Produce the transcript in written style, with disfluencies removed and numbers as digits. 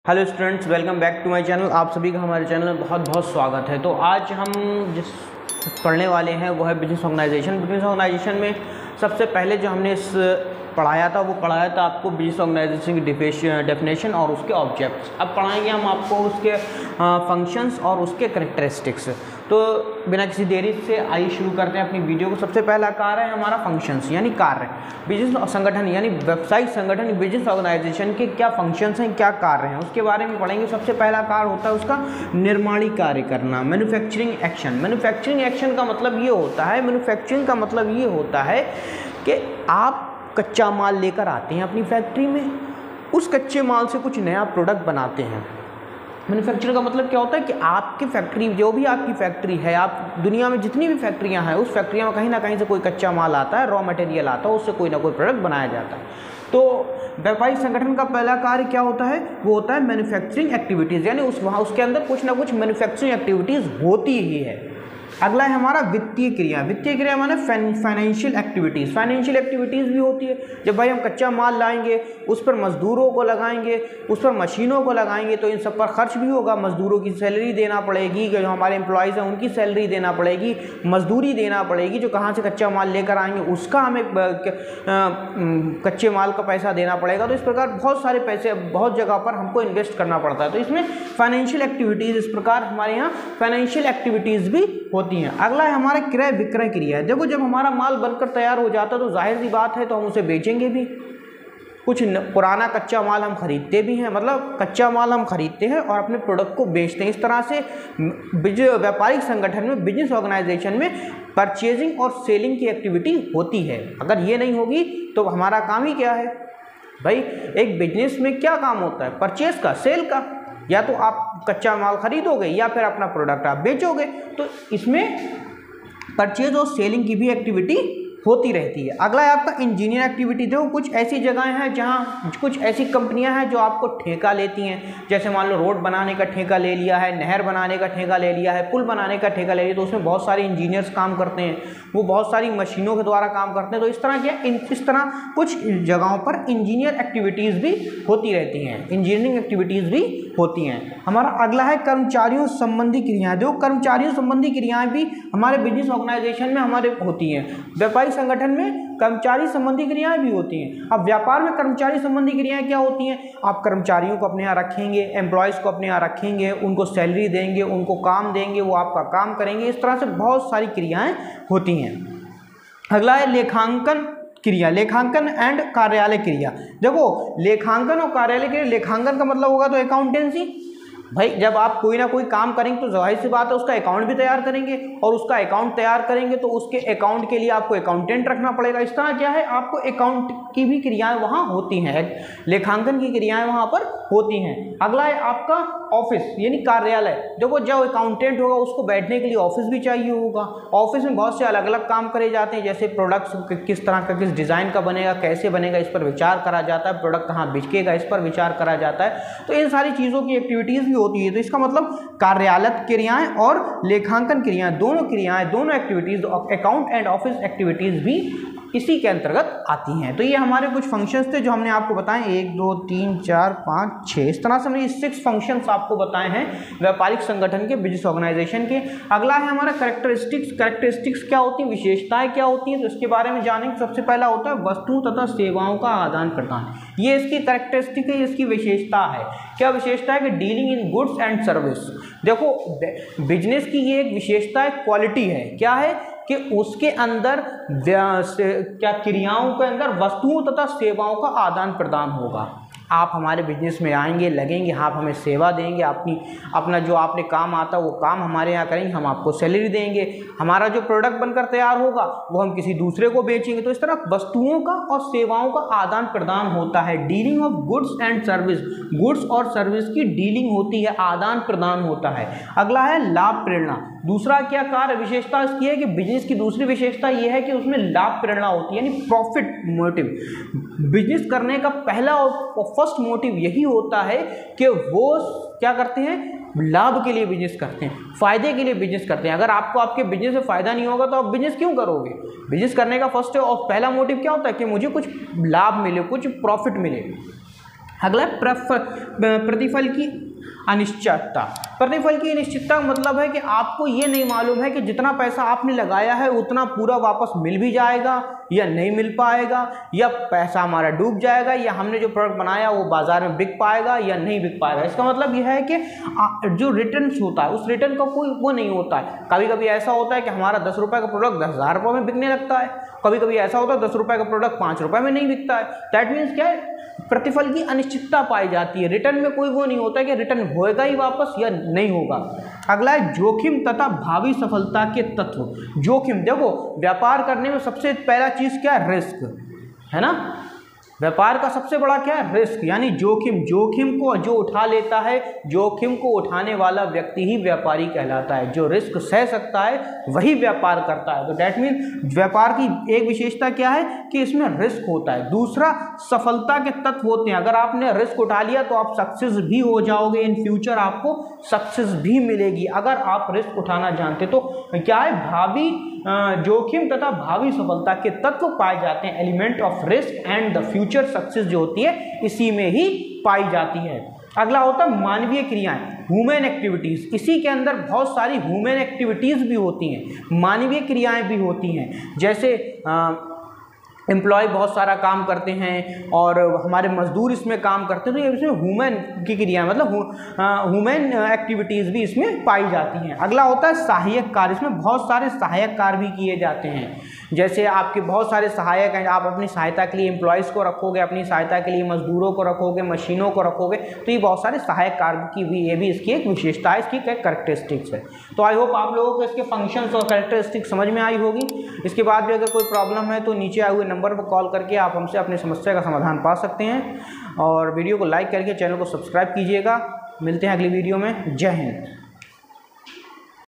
Hello students, welcome back to my channel. आप सभी का हमारे चैनल में बहुत बहुत स्वागत है। तो आज हम जिस पढ़ने वाले हैं वो है बिजनेस ऑर्गेनाइजेशन। बिजनेस ऑर्गेनाइजेशन में सबसे पहले जो हमने पढ़ाया था आपको बिजनेस ऑर्गेनाइजेशन की डेफिनेशन और उसके ऑब्जेक्ट्स। अब पढ़ाएंगे हम आपको उसके फंक्शंस और उसके कैरेक्टरिस्टिक्स। तो बिना किसी देरी से आइए शुरू करते हैं अपनी वीडियो को। सबसे पहला कार्य है हमारा फंक्शंस यानी कार्य। बिजनेस संगठन यानी व्यावसायिक संगठन बिजनेस ऑर्गेनाइजेशन के क्या फंक्शंस हैं, क्या कार्य हैं, उसके बारे में पढ़ेंगे। सबसे पहला कार्य होता है उसका निर्माणी कार्य करना, मैन्युफैक्चरिंग एक्शन। मैन्युफैक्चरिंग एक्शन का मतलब ये होता है कि आप कच्चा माल लेकर आते हैं अपनी फैक्ट्री में, उस कच्चे माल से कुछ नया प्रोडक्ट बनाते हैं। मैन्युफैक्चरिंग का मतलब क्या होता है कि आपकी फैक्ट्री, जो भी आपकी फैक्ट्री है, आप दुनिया में जितनी भी फैक्ट्रियां हैं, उस फैक्ट्रियों में कहीं ना कहीं से कोई कच्चा माल आता है, रॉ मटेरियल आता है, उससे कोई ना कोई प्रोडक्ट बनाया जाता है। तो व्यापारिक संगठन का पहला कार्य क्या होता है? वो होता है मैन्युफैक्चरिंग एक्टिविटीज़, यानी उसके अंदर कुछ ना कुछ मैन्युफैक्चरिंग एक्टिविटीज़ होती ही है। अगला है हमारा वित्तीय क्रिया। वित्तीय क्रिया माने फाइनेंशियल एक्टिविटीज़। फाइनेंशियल एक्टिविटीज़ भी होती है। जब भाई हम कच्चा माल लाएंगे, उस पर मजदूरों को लगाएंगे, उस पर मशीनों को लगाएंगे, तो इन सब पर खर्च भी होगा। मजदूरों की सैलरी देना पड़ेगी, जो हमारे एम्प्लॉयज़ हैं उनकी सैलरी देना पड़ेगी, मजदूरी देना पड़ेगी, जो कहाँ से कच्चा माल लेकर आएंगे उसका हमें कच्चे माल का पैसा देना पड़ेगा। तो इस प्रकार बहुत सारे पैसे बहुत जगह पर हमको इन्वेस्ट करना पड़ता है। तो इसमें फाइनेंशियल एक्टिविटीज़, इस प्रकार हमारे यहाँ फाइनेंशियल एक्टिविटीज़ भी होती हैं। अगला है हमारा क्रय विक्रय क्रिया। देखो, जब हमारा माल बनकर तैयार हो जाता है तो जाहिर सी बात है तो हम उसे बेचेंगे भी। कुछ पुराना कच्चा माल हम खरीदते भी हैं, मतलब कच्चा माल हम खरीदते हैं और अपने प्रोडक्ट को बेचते हैं। इस तरह से व्यापारिक संगठन में, बिजनेस ऑर्गेनाइजेशन में परचेजिंग और सेलिंग की एक्टिविटी होती है। अगर ये नहीं होगी तो हमारा काम ही क्या है भाई? एक बिजनेस में क्या काम होता है? परचेज का, सेल का। या तो आप कच्चा माल खरीदोगे या फिर अपना प्रोडक्ट आप बेचोगे। तो इसमें परचेज और सेलिंग की भी एक्टिविटी होती रहती है। अगला है आपका इंजीनियर एक्टिविटी। देखो, कुछ ऐसी जगहें हैं जहाँ कुछ ऐसी कंपनियां हैं जो आपको ठेका लेती हैं। जैसे मान लो रोड बनाने का ठेका ले लिया है, नहर बनाने का ठेका ले लिया है, पुल बनाने का ठेका ले लिया, तो उसमें बहुत सारे इंजीनियर्स काम करते हैं, वो बहुत सारी मशीनों के द्वारा काम करते हैं। तो इस तरह क्या, इस तरह कुछ जगहों पर इंजीनियर एक्टिविटीज़ भी होती रहती हैं, इंजीनियरिंग एक्टिविटीज़ भी होती हैं। हमारा अगला है कर्मचारियों संबंधी क्रियाएं। देखो, कर्मचारियों संबंधी क्रियाएं भी हमारे बिजनेस ऑर्गेनाइजेशन में हमारे होती हैं। व्यापारिक संगठन में कर्मचारी संबंधी क्रियाएं भी होती हैं। अब व्यापार में कर्मचारी संबंधी क्रियाएं क्या होती हैं? आप कर्मचारियों को अपने यहाँ रखेंगे, एम्प्लॉयज़ को अपने यहाँ रखेंगे, उनको सैलरी देंगे, उनको काम देंगे, वो आपका काम करेंगे। इस तरह से बहुत सारी क्रियाएं होती हैं। अगला है लेखांकन क्रिया, लेखांकन एंड कार्यालय क्रिया। देखो, लेखांकन और कार्यालय क्रिया, लेखांकन का मतलब होगा तो अकाउंटेंसी। भाई, जब आप कोई ना कोई काम करेंगे तो जाहिर सी बात है उसका अकाउंट भी तैयार करेंगे, और उसका अकाउंट तैयार करेंगे तो उसके अकाउंट के लिए आपको अकाउंटेंट रखना पड़ेगा। इस तरह क्या है, आपको अकाउंट की भी क्रियाएं वहाँ होती हैं, लेखांकन की क्रियाएं वहाँ पर होती हैं। अगला है आपका ऑफिस यानी कार्यालय। देखो, जो अकाउंटेंट होगा उसको बैठने के लिए ऑफिस भी चाहिए होगा। ऑफिस में बहुत से अलग अलग काम करे जाते हैं, जैसे प्रोडक्ट्स किस तरह का, किस डिज़ाइन का बनेगा, कैसे बनेगा, इस पर विचार करा जाता है। प्रोडक्ट कहाँ बिकेगा, इस पर विचार करा जाता है। तो इन सारी चीज़ों की एक्टिविटीज़ भी होती है। तो इसका मतलब कार्यालय क्रियाएं और लेखांकन क्रियाएं, दोनों activities, account and office activities भी इसी के अंतर्गत आती हैं। तो ये हमारे कुछ फंक्शंस थे जो हमने आपको बताए, 1 2 3 4 5 6, इस तरह से हमने 6 फंक्शंस आपको बताए हैं व्यापारिक संगठन के, बिजनेस ऑर्गेनाइजेशन के। अगला है हमारा कैरेक्टरिस्टिक्स। कैरेक्टरिस्टिक्स क्या होती है, विशेषताएं क्या होती हैं, तो इसके बारे में जानेंगे। सबसे पहला होता है वस्तुओं तथा सेवाओं का आदान प्रदान। ये इसकी कैरेक्टरिस्टिक है, इसकी विशेषता है। क्या विशेषता है कि dealing in goods and service. देखो, बिजनेस की ये एक विशेषता है, क्वालिटी है। क्या है कि उसके अंदर क्या क्रियाओं के अंदर वस्तुओं तथा सेवाओं का आदान प्रदान होगा। आप हमारे बिजनेस में आएंगे, लगेंगे, आप हमें सेवा देंगे, अपना जो आपने काम आता है वो काम हमारे यहाँ करेंगे, हम आपको सैलरी देंगे, हमारा जो प्रोडक्ट बनकर तैयार होगा वो हम किसी दूसरे को बेचेंगे। तो इस तरह वस्तुओं का और सेवाओं का आदान प्रदान होता है। Dealing of goods and service, goods और सर्विस की डीलिंग होती है, आदान प्रदान होता है। अगला है लाभ प्रेरणा। दूसरा क्या कार्य विशेषता इसकी है कि बिजनेस की दूसरी विशेषता यह है कि उसमें लाभ प्रेरणा होती है, यानी प्रॉफिट मोटिव। बिजनेस करने का पहला और फर्स्ट मोटिव यही होता है कि वो क्या करते हैं, लाभ के लिए बिजनेस करते हैं, फायदे के लिए बिजनेस करते हैं। अगर आपको आपके बिजनेस में फायदा नहीं होगा तो आप बिजनेस क्यों करोगे? बिजनेस करने का फर्स्ट और पहला मोटिव क्या होता है कि मुझे कुछ लाभ मिले, कुछ प्रॉफिट मिले। अगला प्रतिफल की अनिश्चितता। प्रतिफल की अनिश्चितता का मतलब है कि आपको ये नहीं मालूम है कि जितना पैसा आपने लगाया है उतना पूरा वापस मिल भी जाएगा या नहीं मिल पाएगा, या पैसा हमारा डूब जाएगा, या हमने जो प्रोडक्ट बनाया वो बाजार में बिक पाएगा या नहीं बिक पाएगा। इसका मतलब यह है कि जो रिटर्न्स होता है उस रिटर्न का कोई वो नहीं होता है। कभी कभी ऐसा होता है कि हमारा 10 रुपये का प्रोडक्ट 10,000 रुपये में बिकने लगता है, कभी कभी ऐसा होता है 10 रुपये का प्रोडक्ट 5 रुपये में नहीं बिकता है। दैट मीन्स क्या है, प्रतिफल की अनिश्चितता पाई जाती है। रिटर्न में कोई वो नहीं होता है कि रिटर्न होएगा ही वापस या नहीं होगा। अगला है जोखिम तथा भावी सफलता के तत्व। जोखिम, देखो व्यापार करने में सबसे पहला चीज क्या है, रिस्क है ना। व्यापार का सबसे बड़ा क्या है, रिस्क, यानी जोखिम। जोखिम को जो उठा लेता है, जोखिम को उठाने वाला व्यक्ति ही व्यापारी कहलाता है। जो रिस्क सह सकता है वही व्यापार करता है। तो दैट मीन व्यापार की एक विशेषता क्या है कि इसमें रिस्क होता है। दूसरा, सफलता के तत्व होते हैं। अगर आपने रिस्क उठा लिया तो आप सक्सेस भी हो जाओगे, इन फ्यूचर आपको सक्सेस भी मिलेगी अगर आप रिस्क उठाना जानते। तो क्या है, भावी जोखिम तथा भावी सफलता के तत्व पाए जाते हैं। Element of risk and the future success जो होती है इसी में ही पाई जाती है। अगला होता है मानवीय क्रियाएं, ह्यूमन एक्टिविटीज। इसी के अंदर बहुत सारी ह्यूमन एक्टिविटीज भी होती हैं, मानवीय क्रियाएं भी होती हैं। जैसे एम्प्लॉय बहुत सारा काम करते हैं और हमारे मजदूर इसमें काम करते हैं, तो ये इसमें ह्यूमन की क्रिया मतलब ह्यूमन एक्टिविटीज़ भी इसमें पाई जाती हैं। अगला होता है सहायक कार्य। इसमें बहुत सारे सहायक कार्य भी किए जाते हैं। जैसे आपके बहुत सारे सहायक हैं, आप अपनी सहायता के लिए एम्प्लॉयज़ को रखोगे, अपनी सहायता के लिए मजदूरों को रखोगे, मशीनों को रखोगे, तो ये बहुत सारे सहायक कार्य की भी, ये भी इसकी एक विशेषता है, इसकी एक कैरेक्टरिस्टिक्स है। तो आई होप आप लोगों को इसके फंक्शंस और कैरेक्टरिस्टिक्स समझ में आई होगी। इसके बाद भी अगर कोई प्रॉब्लम है तो नीचे आए हुए नंबर पर कॉल करके आप हमसे अपनी समस्या का समाधान पा सकते हैं। और वीडियो को लाइक करके चैनल को सब्सक्राइब कीजिएगा। मिलते हैं अगली वीडियो में। जय हिंद।